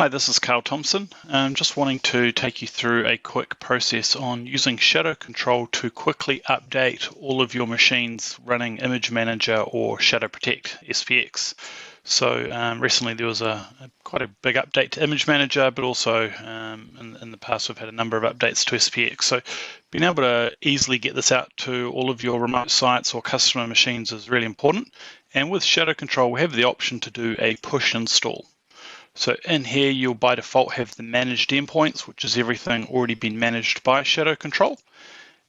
Hi, this is Carl Thompson. I'm just wanting to take you through a quick process on using ShadowControl to quickly update all of your machines running ImageManager or ShadowProtect SPX. So recently there was quite a big update to ImageManager, but also in the past we've had a number of updates to SPX. So being able to easily get this out to all of your remote sites or customer machines is really important. And with ShadowControl, we have the option to do a push install. So in here, you'll by default have the managed endpoints, which is everything already been managed by ShadowControl.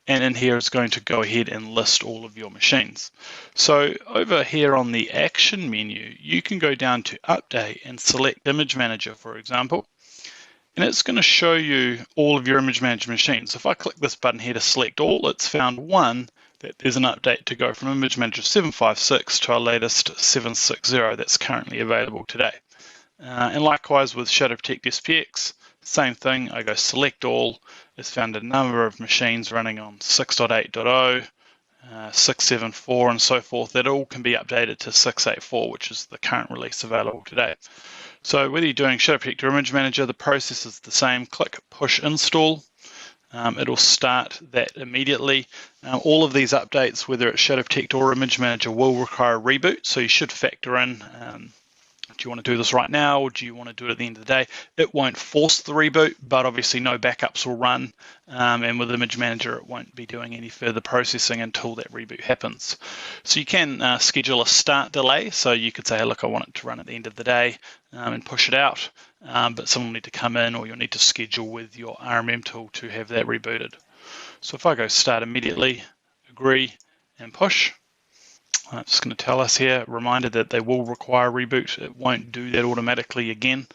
And in here, it's going to go ahead and list all of your machines. So over here on the action menu, you can go down to update and select ImageManager, for example. And it's going to show you all of your ImageManager machines. If I click this button here to select all, it's found one that there's an update to go from ImageManager 756 to our latest 760 that's currently available today. And likewise with ShadowProtect SPX, same thing, I go select all, it's found a number of machines running on 6.8.0, 6.7.4 and so forth that all can be updated to 6.8.4, which is the current release available today. So whether you're doing ShadowProtect or ImageManager, the process is the same. Click push install. It'll start that immediately. All of these updates, whether it's ShadowProtect or ImageManager, will require a reboot, so you should factor in do you want to do this right now or do you want to do it at the end of the day? It won't force the reboot, but obviously no backups will run. And with ImageManager, it won't be doing any further processing until that reboot happens. So you can schedule a start delay. So you could say, hey, look, I want it to run at the end of the day and push it out. But someone will need to come in or you'll need to schedule with your RMM tool to have that rebooted. So if I go start immediately, agree and push, it's just going to tell us here, reminder that they will require a reboot. It won't do that automatically again.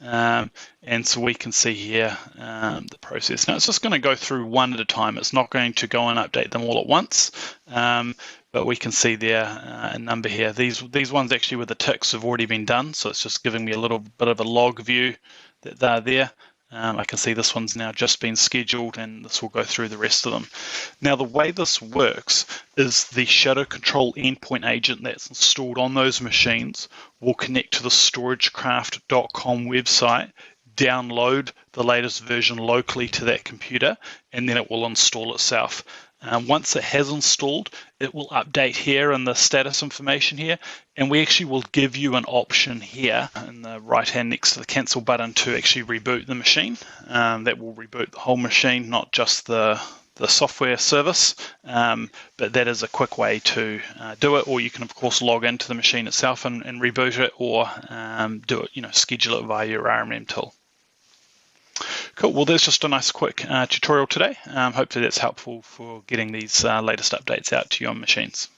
And so we can see here the process. Now it's just going to go through one at a time. It's not going to go and update them all at once. But we can see there a number here. These ones actually with the ticks have already been done. So it's just giving me a little bit of a log view that they're there. I can see this one's now just been scheduled and this will go through the rest of them. Now the way this works is the ShadowControl endpoint agent that's installed on those machines will connect to the StorageCraft.com website, download the latest version locally to that computer, and then it will install itself. Once it has installed, it will update here in the status information here, and we actually will give you an option here in the right hand next to the cancel button to actually reboot the machine. That will reboot the whole machine, not just the software service, but that is a quick way to do it. Or you can of course log into the machine itself and reboot it, or do it, schedule it via your RMM tool. Cool, well there's just a nice quick tutorial today. Hopefully that's helpful for getting these latest updates out to your machines.